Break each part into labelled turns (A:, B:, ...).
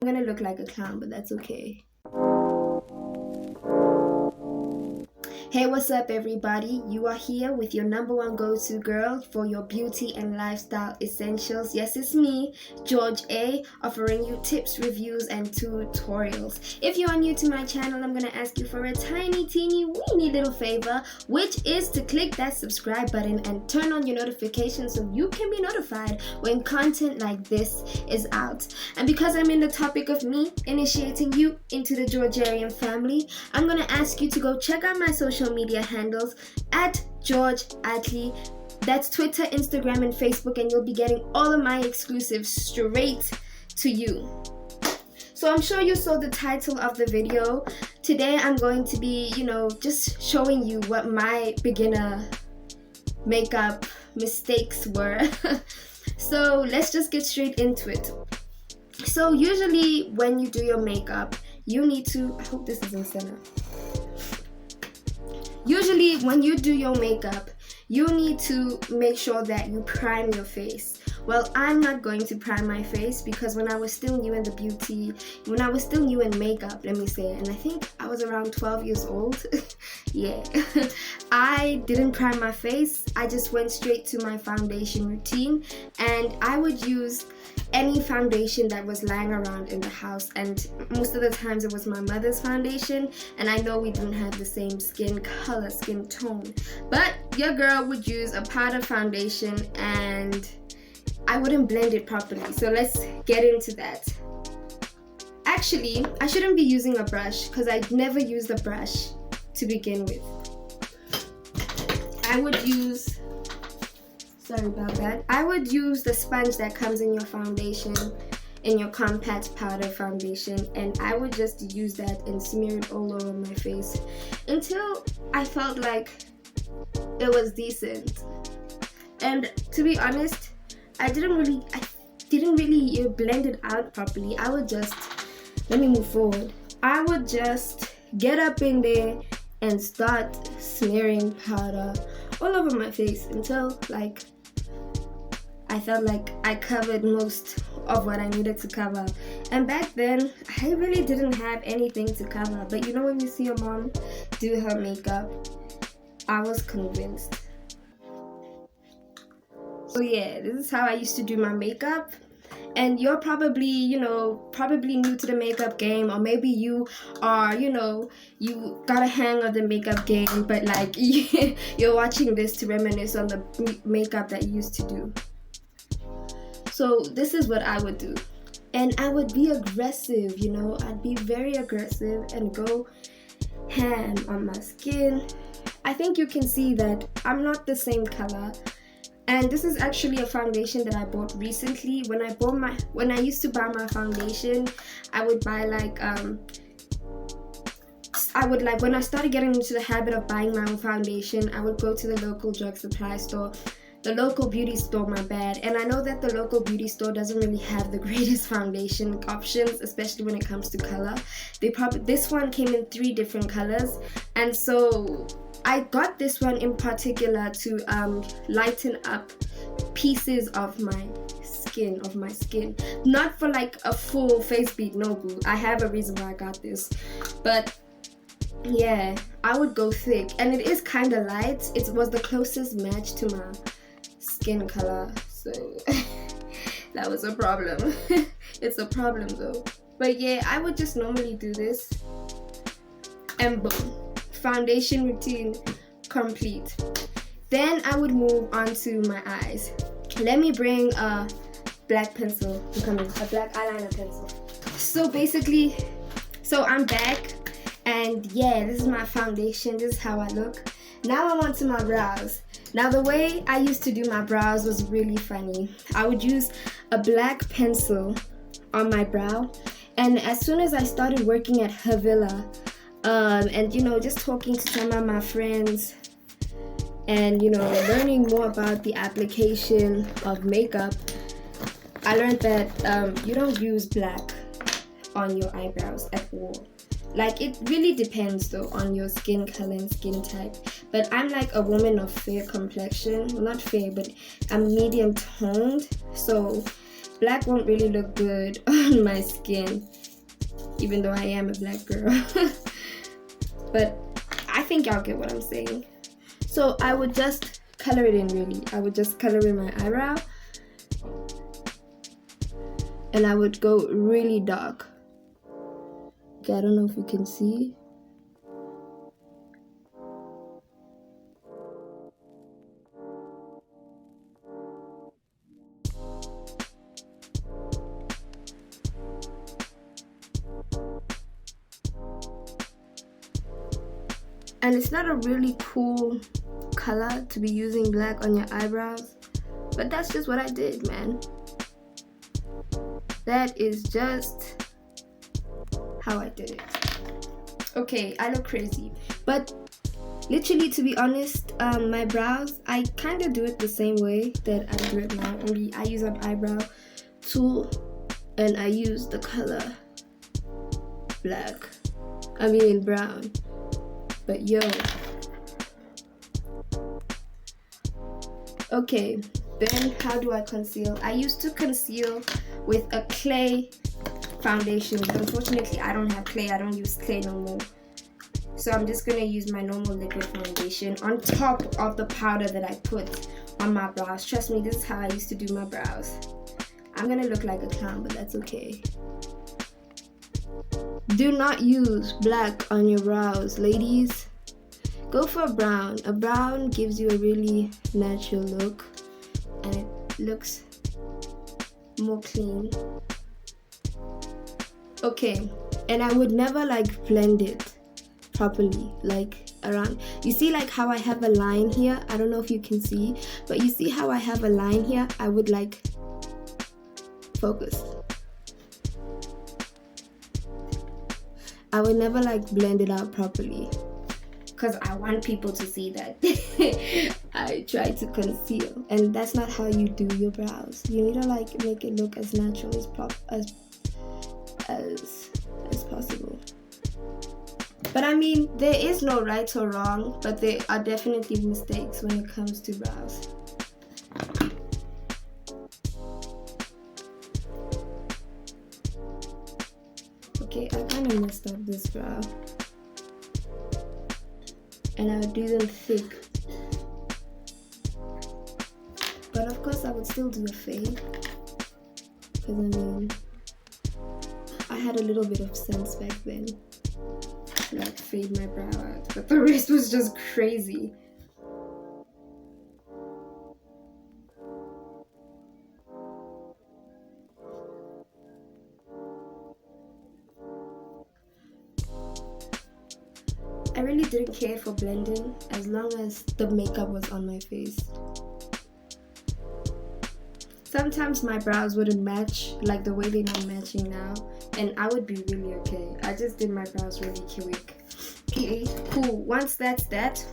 A: I'm gonna look like a clown, but that's okay. Hey, what's up, everybody? You are here with your number one go-to girl for your beauty and lifestyle essentials. Yes, it's me, George A, offering you tips, reviews, and tutorials. If you are new to my channel, I'm gonna ask you for a tiny, teeny, weeny little favor, which is to click that subscribe button and turn on your notifications so you can be notified when content like this is out. And because I'm in the topic of me initiating you into the Georgarian family, I'm gonna ask you to go check out my social media handles at George Atlee. That's Twitter, Instagram, and Facebook, and you'll be getting all of my exclusives straight to you. So I'm sure you saw the title of the video. Today I'm going to be, just showing you what my beginner makeup mistakes were. So let's just get straight into it. So usually when you do your makeup, you need to, I hope this is in center. Usually when you do your makeup, you need to make sure that you prime your face. Well, I'm not going to prime my face because when I was still new in makeup, let me say, and I think I was around 12 years old, yeah, I didn't prime my face. I just went straight to my foundation routine, and I would use any foundation that was lying around in the house, and most of the times it was my mother's foundation, and I know we didn't have the same skin color, skin tone, but your girl would use a powder foundation and I wouldn't blend it properly. So let's get into that. Actually, I shouldn't be using a brush because I never used a brush to begin with. I would use the sponge that comes in your foundation, in your compact powder foundation, and I would just use that and smear it all over my face until I felt like it was decent. And to be honest, I didn't really blend it out properly. I would just get up in there and start smearing powder all over my face until I felt like I covered most of what I needed to cover. And back then, I really didn't have anything to cover. But you know when you see your mom do her makeup, I was convinced. So yeah, this is how I used to do my makeup. And you're probably new to the makeup game, or maybe you are, you got a hang of the makeup game, but you're watching this to reminisce on the makeup that you used to do. So this is what I would do. And I would be aggressive, I'd be very aggressive and go ham on my skin. I think you can see that I'm not the same color. And this is actually a foundation that I bought recently. When I used to buy my foundation, I would buy when I started getting into the habit of buying my own foundation, I would go to the local drug supply store, the local beauty store, and I know that the local beauty store doesn't really have the greatest foundation options, especially when it comes to color. This one came in 3 different colors, and so I got this one in particular to lighten up pieces of my skin, not for a full face beat, no boo. I have a reason why I got this, but yeah, I would go thick, and it is kind of light. It was the closest match to my skin color, so that was a problem. It's a problem though. But yeah, I would just normally do this, and boom, foundation routine complete. Then I would move on to my eyes. Let me bring a black pencil, a black eyeliner pencil. So I'm back, and yeah, this is my foundation. This is how I look. Now I'm on to my brows. Now the way I used to do my brows was really funny. I would use a black pencil on my brow, and as soon as I started working at her villa, and just talking to some of my friends and learning more about the application of makeup, I learned that you don't use black on your eyebrows at all. It really depends though on your skin color and skin type, but I'm a woman of fair complexion. Well, not fair, but I'm medium toned, so Black won't really look good on my skin, even though I am a black girl. But I think y'all get what I'm saying. So I would just color it in, really. I would just color in my eyebrow. And I would go really dark. Okay, I don't know if you can see. And it's not a really cool color to be using black on your eyebrows, but that's just what I did, man. That is just how I did it. Okay, I look crazy, but literally, to be honest, my brows, I kind of do it the same way that I do it now, only I use an eyebrow tool and I use the color brown. But yo, okay, then how do I conceal? I used to conceal with a clay foundation. Unfortunately, I don't have clay. I don't use clay no more. So I'm just gonna use my normal liquid foundation on top of the powder that I put on my brows. Trust me, this is how I used to do my brows. I'm gonna look like a clown, but that's okay. Do not use black on your brows, ladies. Go for a brown. A brown gives you a really natural look and it looks more clean. Okay, and I would never like blend it properly, like around. You see like how I have a line here? I don't know if you can see, but you see how I have a line here? I would like focus. I would never like blend it out properly because I want people to see that I try to conceal, and that's not how you do your brows. You need to like make it look as natural as possible. But I mean, there is no right or wrong, but there are definitely mistakes when it comes to brows. Okay, I kind of messed up this brow. And I would do them thick. But of course I would still do a fade. Because I mean, I had a little bit of sense back then. Like fade my brow out. But the rest was just crazy. I really didn't care for blending as long as the makeup was on my face. Sometimes my brows wouldn't match like the way they're not matching now, and I would be really okay. I just did my brows really quick. Okay, cool. Once that's that,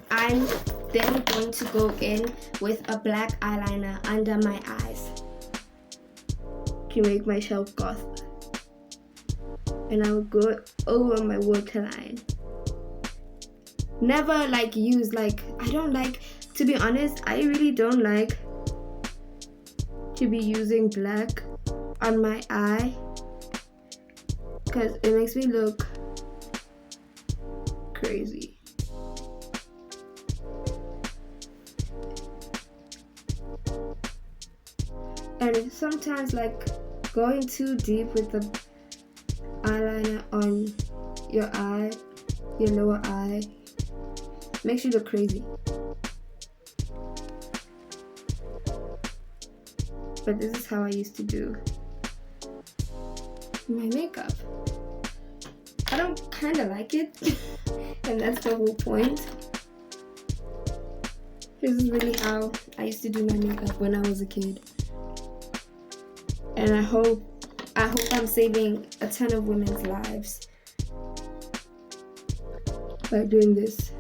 A: I'm then going to go in with a black eyeliner under my eyes to make myself goth. And I will go over my waterline. Never like use like, I don't like, to be honest, I really don't like to be using black on my eye because it makes me look crazy. And sometimes like going too deep with the eyeliner on your eye, your lower eye, makes you look crazy. But this is how I used to do my makeup. I don't kind of like it, and that's the whole point. This is really how I used to do my makeup when I was a kid. And I hope I'm saving a ton of women's lives by doing this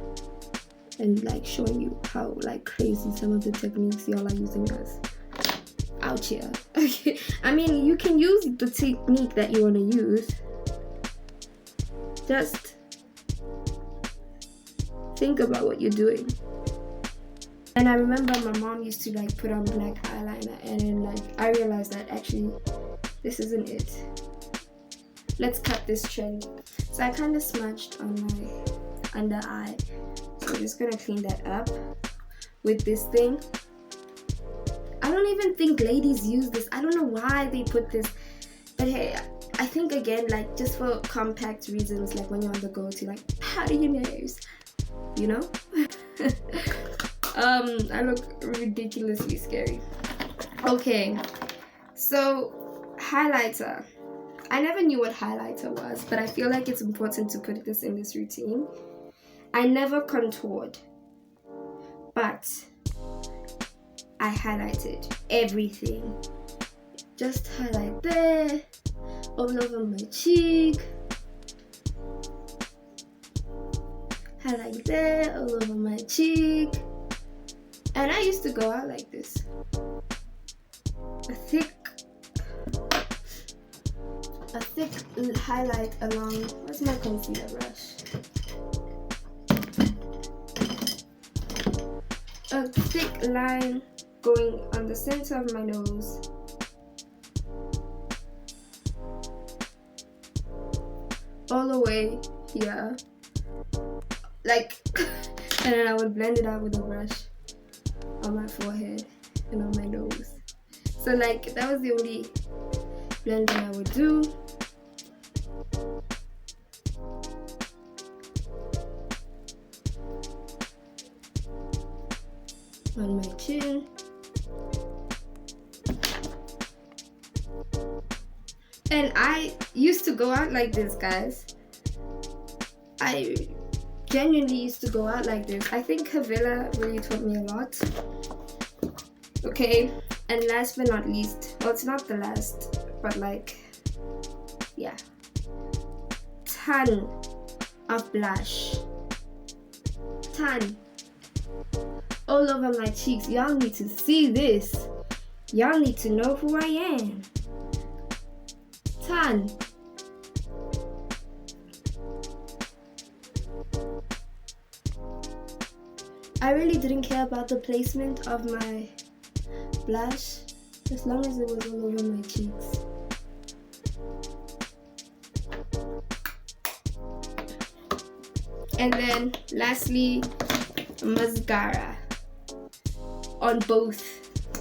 A: and like showing you how like crazy some of the techniques y'all are using us out here. Okay, I mean, you can use the technique that you want to use. Just think about what you're doing. And I remember my mom used to like put on black eyeliner, and then like I realized that actually this isn't it. Let's cut this trend. So I kind of smudged on my under eye. So I'm just gonna clean that up with this thing. I don't even think ladies use this. I don't know why they put this, but hey, I think again, like just for compact reasons, like when you're on the go to like powder your nose, you know. I look ridiculously scary. Okay, so highlighter. I never knew what highlighter was, but I feel like it's important to put this in this routine. I never contoured, but I highlighted everything. Just highlight there, all over my cheek, highlight there, all over my cheek. And I used to go out like this. A thick highlight along. Where's my concealer brush? A thick line going on the center of my nose. All the way here. Like, and then I would blend it out with a brush on my forehead and on my nose. So like that was the only blending I would do. On my chin. And I used to go out like this, guys. I genuinely used to go out like this. I think Havila really taught me a lot. Okay, and last but not least, well, it's not the last, but like, yeah, ton of blush. Ton. All over my cheeks. Y'all need to see this. Y'all need to know who I am. Ton. I really didn't care about the placement of my blush as long as it was all over my cheeks. And then lastly, mascara on both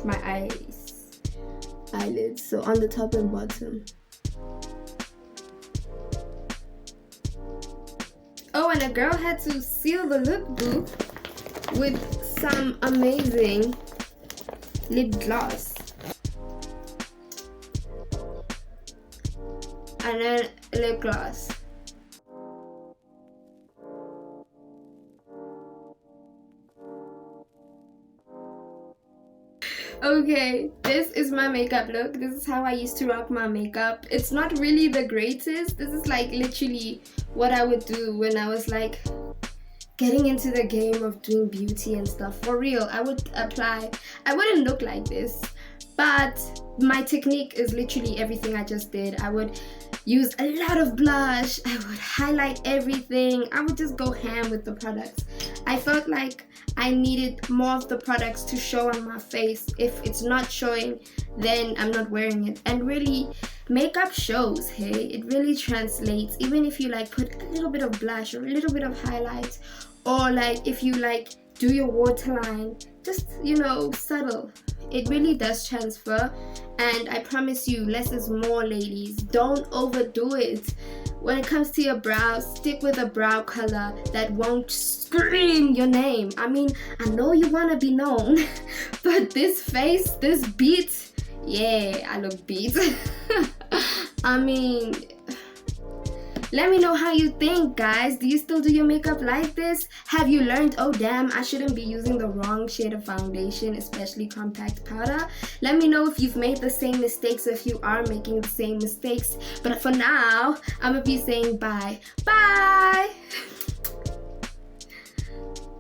A: my eyelids, so on the top and bottom. Oh, and a girl had to seal the lookbook with some amazing lip gloss. And then lip gloss. Okay, this is my makeup look. This is how I used to rock my makeup. It's not really the greatest. This is like literally what I would do when I was like getting into the game of doing beauty and stuff. For real, I wouldn't look like this, but my technique is literally everything I just did. I would use a lot of blush, I would highlight everything, I would just go ham with the products. I felt like I needed more of the products to show on my face. If it's not showing, then I'm not wearing it. And really, makeup shows, hey? It really translates. Even if you like put a little bit of blush or a little bit of highlight, or like if you like do your waterline, just, you know, subtle. It really does transfer, and I promise you, less is more, ladies. Don't overdo it. When it comes to your brows, stick with a brow color that won't scream your name. I mean, I know you want to be known, but this face, this beat, yeah, I look beat. I mean, let me know how you think, guys. Do you still do your makeup like this? Have you learned, oh damn, I shouldn't be using the wrong shade of foundation, especially compact powder? Let me know if you've made the same mistakes, if you are making the same mistakes. But for now, I'm gonna be saying bye. Bye!